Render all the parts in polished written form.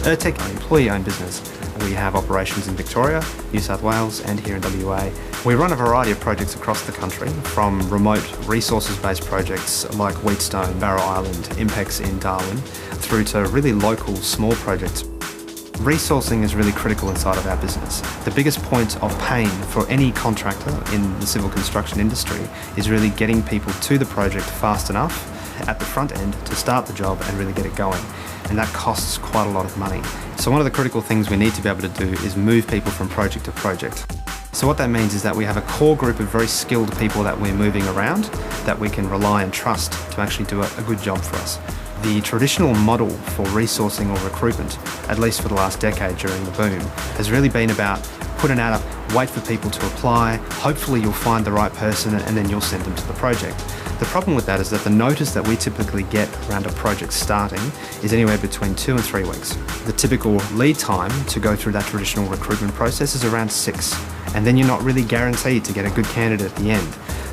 Ertech, an employee-owned business. We have operations in Victoria, New South Wales and here in WA. We run a variety of projects across the country, from remote resources-based projects like Wheatstone, Barrow Island, Impex in Darwin, through to really local small projects. Resourcing is really critical inside of our business. The biggest point of pain for any contractor in the civil construction industry is really getting people to the project fast enough at the front end to start the job and really get it going. And that costs quite a lot of money. So one of the critical things we need to be able to do is move people from project to project. So what that means is that we have a core group of very skilled people that we're moving around that we can rely and trust to actually do a good job for us. The traditional model for resourcing or recruitment, at least for the last decade during the boom, has really been about put an ad up, wait for people to apply, hopefully you'll find the right person and then you'll send them to the project. The problem with that is that the notice that we typically get around a project starting is anywhere between 2 and 3 weeks. The typical lead time to go through that traditional recruitment process is around 6, and then you're not really guaranteed to get a good candidate at the end.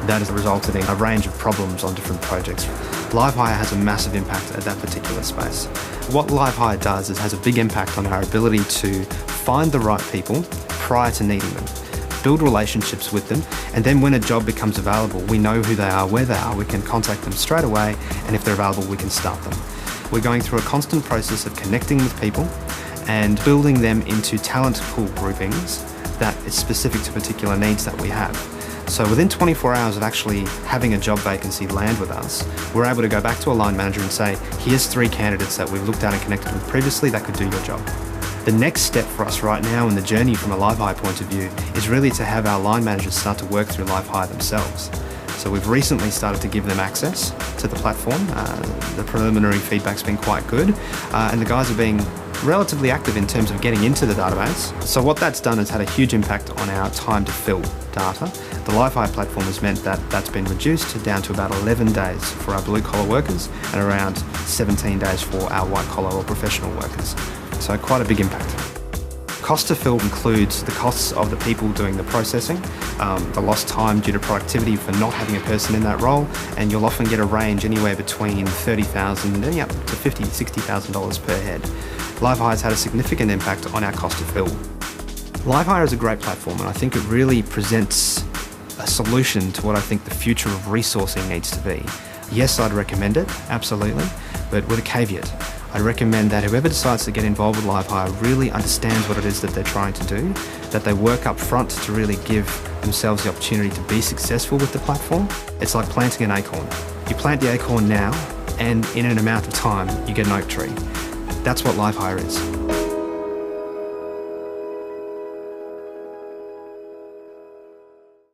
That has resulted in a range of problems on different projects. LiveHire has a massive impact at that particular space. What LiveHire does is has a big impact on our ability to find the right people prior to needing them, build relationships with them, and then when a job becomes available, we know who they are, where they are, we can contact them straight away, and if they're available, we can start them. We're going through a constant process of connecting with people and building them into talent pool groupings that is specific to particular needs that we have. So within 24 hours of actually having a job vacancy land with us, we're able to go back to a line manager and say, here's 3 candidates that we've looked at and connected with previously that could do your job. The next step for us right now in the journey from a LiveHire point of view is really to have our line managers start to work through LiveHire themselves. So we've recently started to give them access to the platform. The preliminary feedback's been quite good, and the guys are being relatively active in terms of getting into the database. So what that's done is had a huge impact on our time to fill data. The LiveHire platform has meant that that's been reduced down to about 11 days for our blue collar workers and around 17 days for our white collar or professional workers. So quite a big impact. Cost to fill includes the costs of the people doing the processing, the lost time due to productivity for not having a person in that role, and you'll often get a range anywhere between $30,000 and up to $50,000, $60,000 per head. LiveHire's had a significant impact on our cost to fill. LiveHire is a great platform, and I think it really presents a solution to what I think the future of resourcing needs to be. Yes, I'd recommend it, absolutely, but with a caveat. I'd recommend that whoever decides to get involved with LiveHire really understands what it is that they're trying to do, that they work up front to really give themselves the opportunity to be successful with the platform. It's like planting an acorn. You plant the acorn now, and in an amount of time, you get an oak tree. That's what LiveHire is.